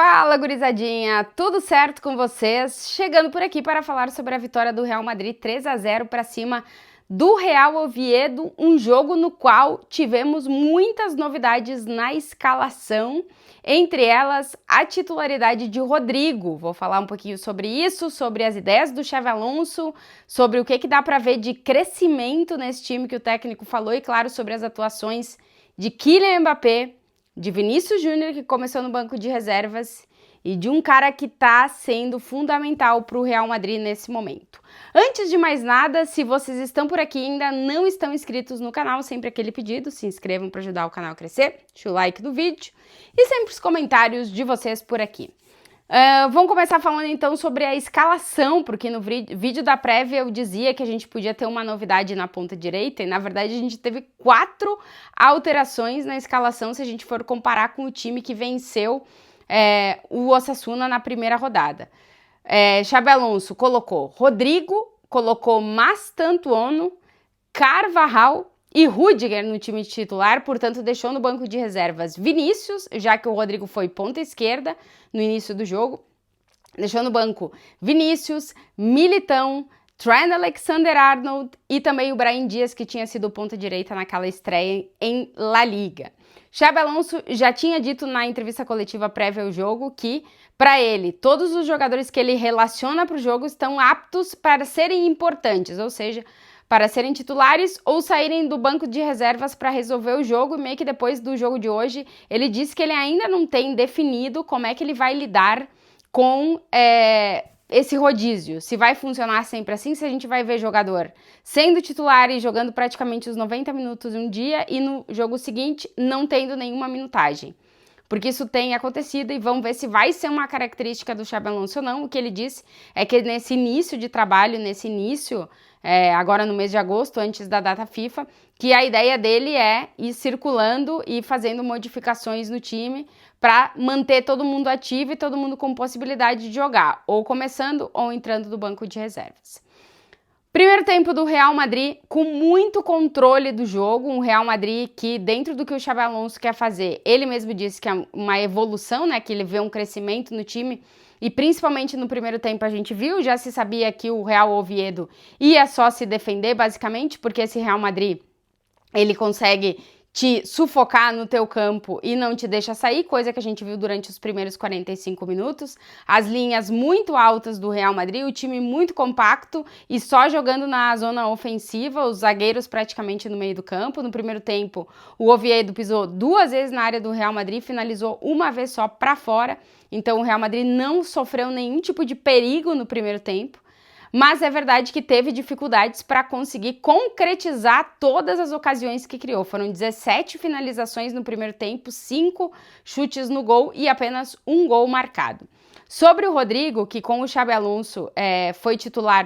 Fala, gurizadinha! Tudo certo com vocês? Chegando por aqui para falar sobre a vitória do Real Madrid 3-0 para cima do Real Oviedo, um jogo no qual tivemos muitas novidades na escalação, entre elas a titularidade de Rodrigo. Vou falar um pouquinho sobre isso, sobre as ideias do Xabi Alonso, sobre o que dá para ver de crescimento nesse time que o técnico falou e, claro, sobre as atuações de Kylian Mbappé, de Vinícius Júnior, que começou no banco de reservas, e de um cara que está sendo fundamental para o Real Madrid nesse momento. Antes de mais nada, se vocês estão por aqui e ainda não estão inscritos no canal, sempre aquele pedido, se inscrevam para ajudar o canal a crescer, deixa o like do vídeo e sempre os comentários de vocês por aqui. Vamos começar falando então sobre a escalação, porque no vídeo da prévia eu dizia que a gente podia ter uma novidade na ponta direita e na verdade a gente teve 4 alterações na escalação se a gente for comparar com o time que venceu o Osasuna na primeira rodada. Xabi Alonso colocou Rodrigo, colocou Mastantuono, Carvajal e Rüdiger no time titular, portanto deixou no banco de reservas Vinícius, já que o Rodrigo foi ponta esquerda no início do jogo, deixou no banco Vinícius, Militão, Trent Alexander-Arnold e também o Brahim Dias, que tinha sido ponta direita naquela estreia em La Liga. Xabi Alonso já tinha dito na entrevista coletiva prévia ao jogo que, para ele, todos os jogadores que ele relaciona para o jogo estão aptos para serem importantes, ou seja, para serem titulares ou saírem do banco de reservas para resolver o jogo, e meio que depois do jogo de hoje, ele disse que ele ainda não tem definido como é que ele vai lidar com esse rodízio, se vai funcionar sempre assim, se a gente vai ver jogador sendo titular e jogando praticamente os 90 minutos um dia e no jogo seguinte não tendo nenhuma minutagem. Porque isso tem acontecido e vamos ver se vai ser uma característica do Xabi Alonso ou não. O que ele disse é que nesse início de trabalho, agora no mês de agosto, antes da data FIFA, que a ideia dele é ir circulando e fazendo modificações no time para manter todo mundo ativo e todo mundo com possibilidade de jogar, ou começando ou entrando do banco de reservas. Primeiro tempo do Real Madrid com muito controle do jogo, um Real Madrid que dentro do que o Xabi Alonso quer fazer, ele mesmo disse que é uma evolução, né, que ele vê um crescimento no time e principalmente no primeiro tempo a gente viu, já se sabia que o Real Oviedo ia só se defender basicamente, porque esse Real Madrid, ele consegue te sufocar no teu campo e não te deixa sair, coisa que a gente viu durante os primeiros 45 minutos. As linhas muito altas do Real Madrid, o time muito compacto e só jogando na zona ofensiva, os zagueiros praticamente no meio do campo. No primeiro tempo, o Oviedo pisou 2 vezes na área do Real Madrid, finalizou uma vez só para fora. Então o Real Madrid não sofreu nenhum tipo de perigo no primeiro tempo. Mas é verdade que teve dificuldades para conseguir concretizar todas as ocasiões que criou. Foram 17 finalizações no primeiro tempo, 5 chutes no gol e apenas 1 gol marcado. Sobre o Rodrigo, que com o Xabi Alonso foi titular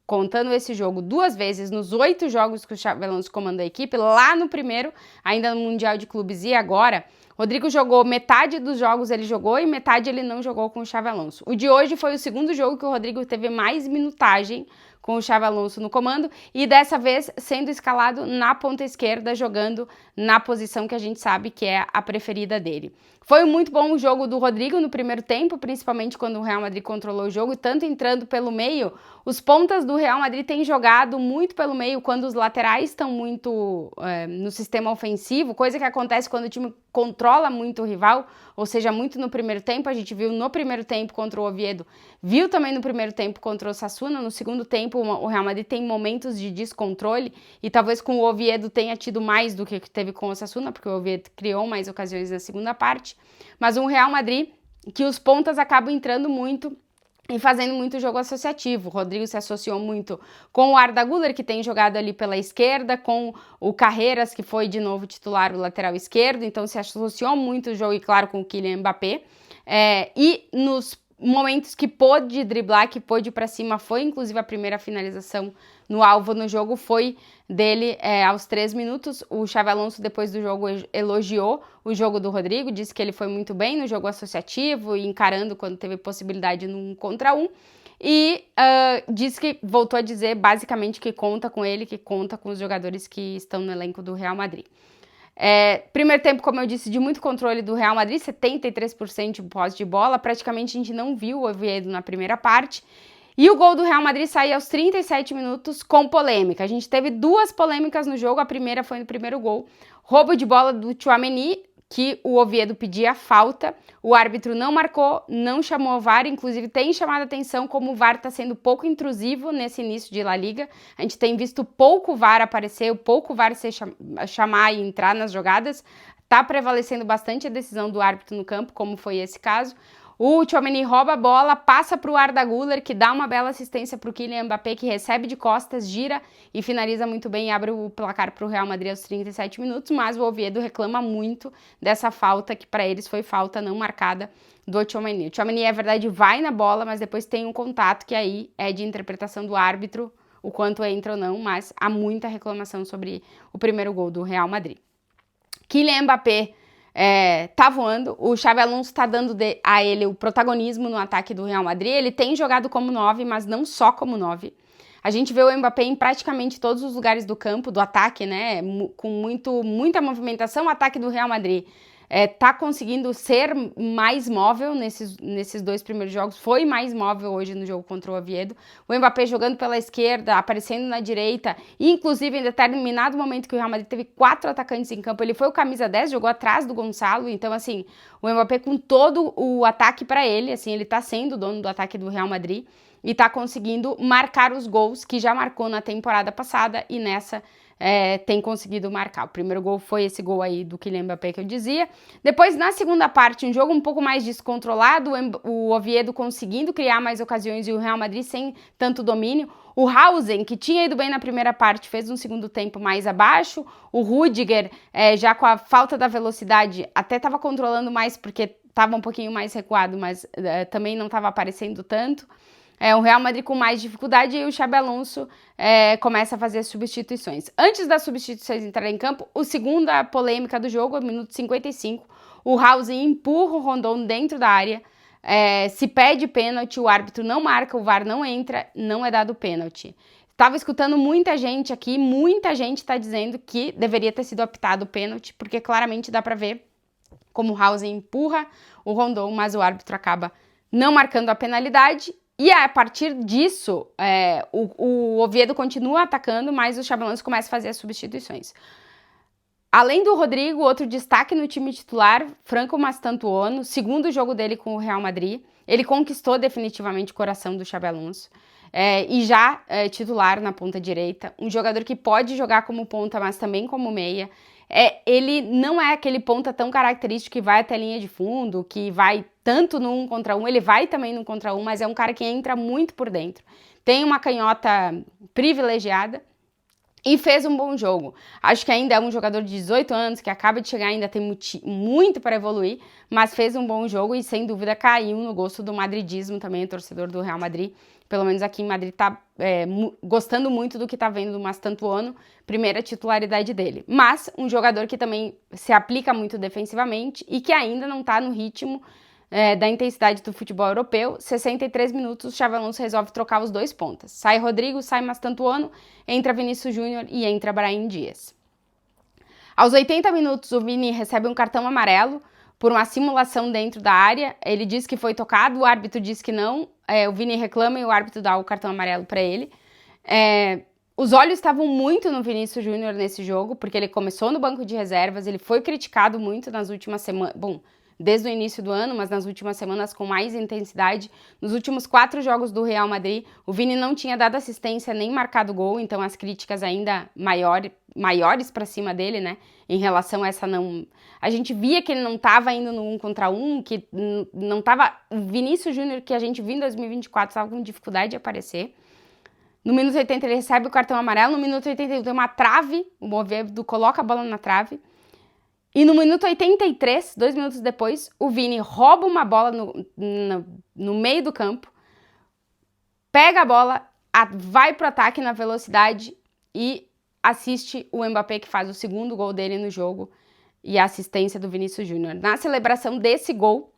contando esse jogo 2 vezes nos 8 jogos que o Xabi Alonso comandou a equipe, lá no primeiro, ainda no Mundial de Clubes e agora, Rodrigo jogou metade dos jogos ele jogou e metade ele não jogou com o Xabi Alonso. O de hoje foi o segundo jogo que o Rodrigo teve mais minutagem com o Xabi Alonso no comando e dessa vez sendo escalado na ponta esquerda, jogando na posição que a gente sabe que é a preferida dele. Foi muito bom o jogo do Rodrigo no primeiro tempo, principalmente quando o Real Madrid controlou o jogo, tanto entrando pelo meio. Os pontas do Real Madrid têm jogado muito pelo meio quando os laterais estão muito no sistema ofensivo, coisa que acontece quando o time controla muito o rival, ou seja, muito no primeiro tempo. A gente viu no primeiro tempo contra o Oviedo, viu também no primeiro tempo contra o Osasuna. No segundo tempo, o Real Madrid tem momentos de descontrole e talvez com o Oviedo tenha tido mais do que teve com o Osasuna, porque o Oviedo criou mais ocasiões na segunda parte. Mas um Real Madrid que os pontas acabam entrando muito e fazendo muito jogo associativo. O Rodrigo se associou muito com o Arda Güler, que tem jogado ali pela esquerda, com o Carreras, que foi de novo titular o lateral esquerdo, então se associou muito o jogo, e claro, com o Kylian Mbappé. E nos momentos que pôde driblar, que pôde ir para cima, foi inclusive a primeira finalização no alvo no jogo, foi dele aos 3 minutos. O Xabi Alonso, depois do jogo, elogiou o jogo do Rodrigo, disse que ele foi muito bem no jogo associativo e encarando quando teve possibilidade no 1 contra 1. E disse que voltou a dizer basicamente que conta com ele, que conta com os jogadores que estão no elenco do Real Madrid. Primeiro tempo, como eu disse, de muito controle do Real Madrid, 73% de posse de bola, praticamente a gente não viu o Oviedo na primeira parte. E o gol do Real Madrid saiu aos 37 minutos com polêmica. A gente teve duas polêmicas no jogo, a primeira foi no primeiro gol, roubo de bola do Tchouaméni, que o Oviedo pedia falta, o árbitro não marcou, não chamou o VAR, inclusive tem chamado a atenção como o VAR está sendo pouco intrusivo nesse início de La Liga. A gente tem visto pouco VAR aparecer, pouco VAR chamar e entrar nas jogadas, está prevalecendo bastante a decisão do árbitro no campo, como foi esse caso. O Tchouaméni rouba a bola, passa para o Arda Güler, que dá uma bela assistência para o Kylian Mbappé, que recebe de costas, gira e finaliza muito bem e abre o placar para o Real Madrid aos 37 minutos, mas o Oviedo reclama muito dessa falta, que para eles foi falta não marcada do Tchouaméni. O Tchouaméni, é verdade, vai na bola, mas depois tem um contato que aí é de interpretação do árbitro, o quanto entra ou não, mas há muita reclamação sobre o primeiro gol do Real Madrid. Kylian Mbappé tá voando, o Xabi Alonso tá dando a ele o protagonismo no ataque do Real Madrid. Ele tem jogado como 9, mas não só como 9. A gente vê o Mbappé em praticamente todos os lugares do campo, do ataque, né, com muita movimentação. O ataque do Real Madrid tá conseguindo ser mais móvel nesses dois primeiros jogos, foi mais móvel hoje no jogo contra o Oviedo. O Mbappé jogando pela esquerda, aparecendo na direita, e inclusive em determinado momento que o Real Madrid teve 4 atacantes em campo, ele foi o camisa 10, jogou atrás do Gonçalo, então assim, o Mbappé com todo o ataque para ele, assim, ele tá sendo o dono do ataque do Real Madrid, e tá conseguindo marcar os gols que já marcou na temporada passada, e nessa tem conseguido marcar. O primeiro gol foi esse gol aí do Kylian Mbappé que eu dizia. Depois, na segunda parte, um jogo um pouco mais descontrolado, o Oviedo conseguindo criar mais ocasiões e o Real Madrid sem tanto domínio. O Hausen, que tinha ido bem na primeira parte, fez um segundo tempo mais abaixo. O Rüdiger, já com a falta da velocidade, até estava controlando mais porque estava um pouquinho mais recuado, mas também não estava aparecendo tanto. O Real Madrid com mais dificuldade e o Xabi Alonso começa a fazer substituições. Antes das substituições entrarem em campo, a segunda polêmica do jogo, minuto 55, o Hausen empurra o Rondon dentro da área, se pede pênalti, o árbitro não marca, o VAR não entra, não é dado pênalti. Estava escutando muita gente aqui, muita gente está dizendo que deveria ter sido apitado o pênalti, porque claramente dá para ver como o Hausen empurra o Rondon, mas o árbitro acaba não marcando a penalidade. E a partir disso, o Oviedo continua atacando, mas o Xabi Alonso começa a fazer as substituições. Além do Rodrigo, outro destaque no time titular, Franco Mastantuono, segundo jogo dele com o Real Madrid. Ele conquistou definitivamente o coração do Xabi Alonso e já titular na ponta direita. Um jogador que pode jogar como ponta, mas também como meia. Ele não é aquele ponta tão característico que vai até a linha de fundo, que vai tanto no 1 contra 1, ele vai também no 1 contra 1, mas é um cara que entra muito por dentro. Tem uma canhota privilegiada e fez um bom jogo. Acho que ainda é um jogador de 18 anos, que acaba de chegar, ainda tem muito para evoluir, mas fez um bom jogo e sem dúvida caiu no gosto do madridismo também, o torcedor do Real Madrid. Pelo menos aqui em Madrid tá gostando muito do que tá vendo do Mastantuono, primeira titularidade dele. Mas um jogador que também se aplica muito defensivamente e que ainda não tá no ritmo da intensidade do futebol europeu. 63 minutos, o Xabi Alonso resolve trocar os dois pontas. Sai Rodrigo, sai Mastantuono, entra Vinícius Júnior e entra Brahim Dias. Aos 80 minutos, o Vini recebe um cartão amarelo por uma simulação dentro da área. Ele diz que foi tocado, o árbitro diz que não. O Vini reclama e o árbitro dá o cartão amarelo para ele. Os olhos estavam muito no Vinícius Júnior nesse jogo, porque ele começou no banco de reservas, ele foi criticado muito nas últimas semanas, desde o início do ano, mas nas últimas semanas com mais intensidade. Nos últimos 4 jogos do Real Madrid, o Vini não tinha dado assistência nem marcado gol, então as críticas ainda maiores para cima dele, né? Em relação a essa não... A gente via que ele não estava indo no 1 contra 1, que não estava... O Vinícius Júnior, que a gente viu em 2024, estava com dificuldade de aparecer. No minuto 80 ele recebe o cartão amarelo, no minuto 81 tem uma trave, o Oviedo coloca a bola na trave. E no minuto 83, 2 minutos depois, o Vini rouba uma bola no meio do campo, pega a bola, vai pro ataque na velocidade e assiste o Mbappé, que faz o segundo gol dele no jogo, e a assistência do Vinícius Júnior. Na celebração desse gol,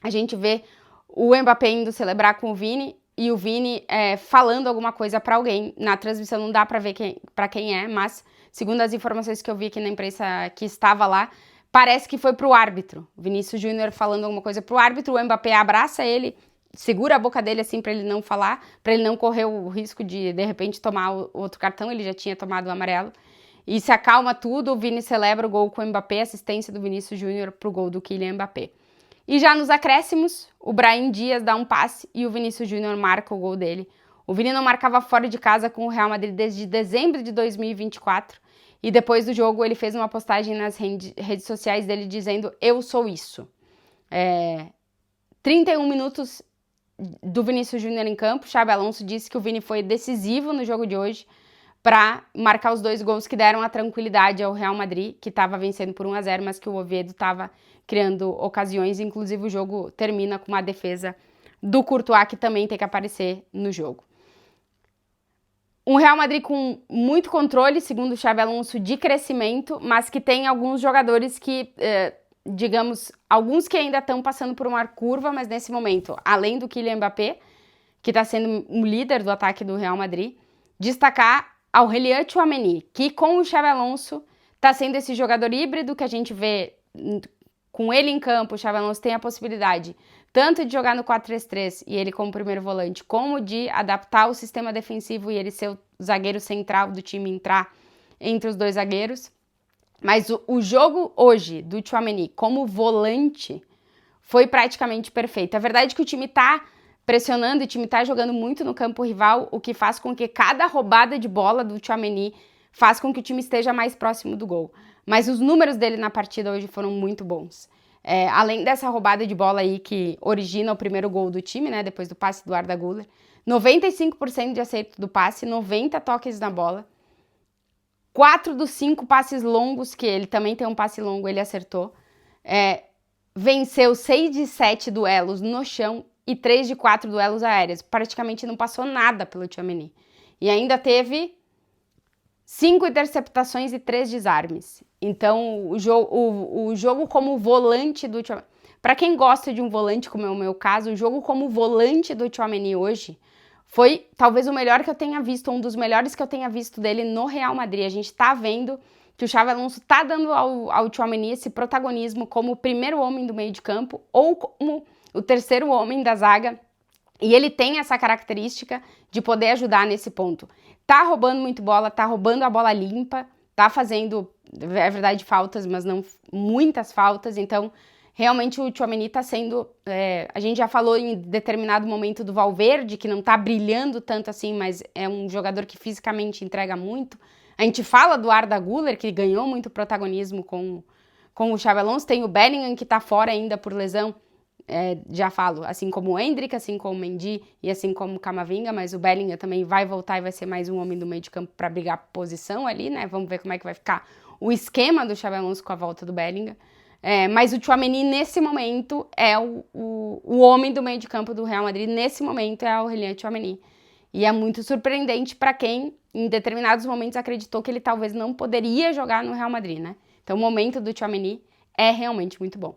a gente vê o Mbappé indo celebrar com o Vini e o Vini falando alguma coisa para alguém. Na transmissão não dá para ver para quem é, mas segundo as informações que eu vi aqui na imprensa que estava lá, parece que foi pro árbitro. O Vinícius Júnior falando alguma coisa pro árbitro, o Mbappé abraça ele, segura a boca dele assim para ele não falar, para ele não correr o risco de repente tomar o outro cartão, ele já tinha tomado o amarelo. E se acalma tudo, o Vini celebra o gol com o Mbappé, assistência do Vinícius Júnior pro gol do Kylian Mbappé. E já nos acréscimos, o Brahim Dias dá um passe e o Vinícius Júnior marca o gol dele. O Vini não marcava fora de casa com o Real Madrid desde dezembro de 2024. E depois do jogo ele fez uma postagem nas redes sociais dele dizendo: eu sou isso. 31 minutos do Vinícius Júnior em campo. Xabi Alonso disse que o Vini foi decisivo no jogo de hoje para marcar os 2 gols que deram a tranquilidade ao Real Madrid, que estava vencendo por 1-0, mas que o Oviedo estava criando ocasiões. Inclusive o jogo termina com uma defesa do Courtois, que também tem que aparecer no jogo. Um Real Madrid com muito controle, segundo o Xabi Alonso, de crescimento, mas que tem alguns jogadores que, digamos, alguns que ainda estão passando por uma curva, mas nesse momento, além do Kylian Mbappé, que está sendo um líder do ataque do Real Madrid, destacar Aurélien Tchouaméni, que com o Xabi Alonso está sendo esse jogador híbrido que a gente vê com ele em campo. O Xabi Alonso tem a possibilidade tanto de jogar no 4-3-3 e ele como primeiro volante, como de adaptar o sistema defensivo e ele ser o zagueiro central do time, entrar entre os 2 zagueiros. Mas o jogo hoje do Tchouaméni como volante foi praticamente perfeito. A verdade é que o time está pressionando, o time está jogando muito no campo rival, o que faz com que cada roubada de bola do Tchouaméni faz com que o time esteja mais próximo do gol. Mas os números dele na partida hoje foram muito bons. Além dessa roubada de bola aí que origina o primeiro gol do time, né, depois do passe do Arda Güler, 95% de acerto do passe, 90 toques na bola, 4 dos 5 passes longos, que ele também tem um passe longo, ele acertou, venceu 6 de 7 duelos no chão e 3 de 4 duelos aéreos, praticamente não passou nada pelo Tchouaméni. E ainda teve 5 interceptações e 3 desarmes. Então, o jogo como volante do Tchouaméni... Para quem gosta de um volante, como é o meu caso, o jogo como volante do Tchouaméni hoje foi talvez o melhor que eu tenha visto, um dos melhores que eu tenha visto dele no Real Madrid. A gente tá vendo que o Xabi Alonso tá dando ao Tchouaméni esse protagonismo como o primeiro homem do meio de campo ou como o terceiro homem da zaga. E ele tem essa característica de poder ajudar nesse ponto. Tá roubando muito bola, tá roubando a bola limpa, tá fazendo, é verdade, faltas, mas não muitas faltas. Então, realmente o Tchouaméni tá sendo... a gente já falou em determinado momento do Valverde, que não tá brilhando tanto assim, mas é um jogador que fisicamente entrega muito. A gente fala do Arda Güler, que ganhou muito protagonismo com o Xabi Alonso. Tem o Bellingham, que tá fora ainda por lesão. Já falo, assim como o Endrick, assim como o Mendy e assim como o Camavinga, mas o Bellingham também vai voltar e vai ser mais um homem do meio de campo para brigar por posição ali, né? Vamos ver como é que vai ficar o esquema do Xabi Alonso com a volta do Bellingham. Mas o Tchouaméni, nesse momento, é o homem do meio de campo do Real Madrid. Nesse momento, é o Aurélien Tchouaméni. E é muito surpreendente para quem, em determinados momentos, acreditou que ele talvez não poderia jogar no Real Madrid, né? Então, o momento do Tchouaméni é realmente muito bom.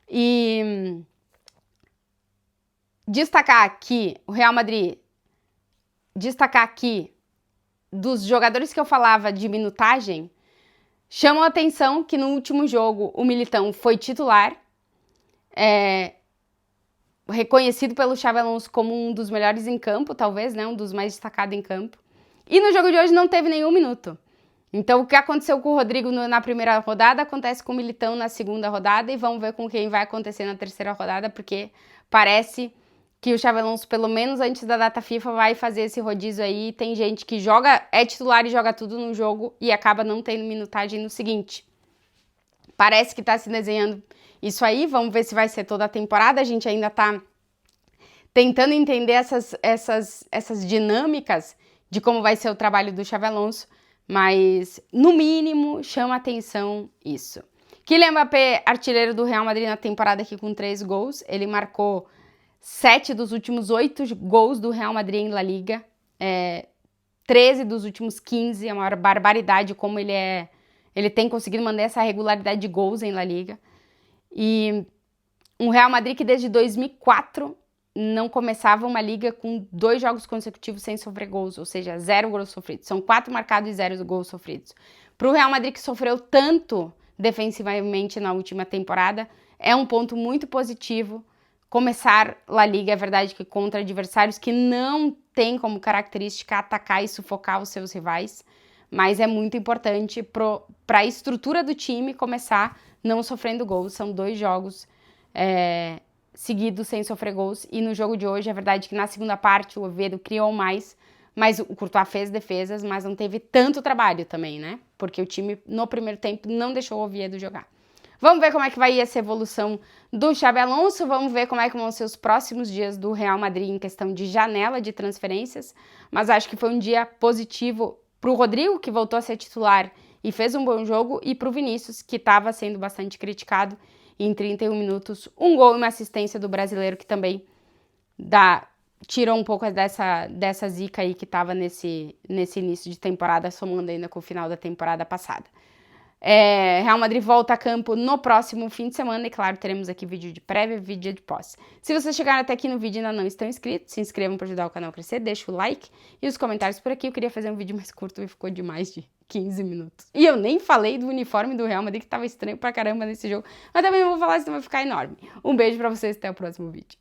E destacar aqui, o Real Madrid, destacar aqui dos jogadores que eu falava de minutagem, chamam a atenção que no último jogo o Militão foi titular, reconhecido pelo Xabi Alonso como um dos melhores em campo, talvez, né, um dos mais destacados em campo. E no jogo de hoje não teve nenhum minuto. Então o que aconteceu com o Rodrigo na primeira rodada acontece com o Militão na segunda rodada e vamos ver com quem vai acontecer na terceira rodada, porque parece que o Xabi Alonso, pelo menos antes da data FIFA, vai fazer esse rodízio aí. Tem gente que é titular e joga tudo no jogo e acaba não tendo minutagem no seguinte. Parece que tá se desenhando isso aí, vamos ver se vai ser toda a temporada. A gente ainda tá tentando entender essas dinâmicas de como vai ser o trabalho do Xabi Alonso, mas no mínimo chama atenção isso. Kylian Mbappé, artilheiro do Real Madrid na temporada aqui com 3 gols, ele marcou 7 dos últimos 8 gols do Real Madrid em La Liga, 13 dos últimos 15, é uma barbaridade como ele tem conseguido manter essa regularidade de gols em La Liga. E um Real Madrid que desde 2004 não começava uma liga com 2 jogos consecutivos sem sofrer gols, ou seja, 0 gols sofridos. São 4 marcados e 0 gols sofridos. Para o Real Madrid, que sofreu tanto defensivamente na última temporada, é um ponto muito positivo começar La Liga. É verdade que contra adversários que não têm como característica atacar e sufocar os seus rivais, mas é muito importante para a estrutura do time começar não sofrendo gols. São 2 jogos seguidos sem sofrer gols, e no jogo de hoje é verdade que na segunda parte o Oviedo criou mais, mas o Courtois fez defesas, mas não teve tanto trabalho também, né? Porque o time no primeiro tempo não deixou o Oviedo jogar. Vamos ver como é que vai essa evolução do Xabi Alonso, vamos ver como é que vão ser os próximos dias do Real Madrid em questão de janela de transferências, mas acho que foi um dia positivo para o Rodrigo, que voltou a ser titular e fez um bom jogo, e para o Vinícius, que estava sendo bastante criticado, e em 31 minutos, um gol e uma assistência do brasileiro, que também tirou um pouco dessa zica aí que estava nesse início de temporada, somando ainda com o final da temporada passada. Real Madrid volta a campo no próximo fim de semana, e claro, teremos aqui vídeo de prévia e vídeo de pós. Se vocês chegaram até aqui no vídeo e ainda não estão inscritos, se inscrevam para ajudar o canal a crescer, deixa o like e os comentários por aqui. Eu queria fazer um vídeo mais curto e ficou de mais de 15 minutos. E eu nem falei do uniforme do Real Madrid, que tava estranho pra caramba nesse jogo, mas também não vou falar, senão vai ficar enorme. Um beijo pra vocês, até o próximo vídeo.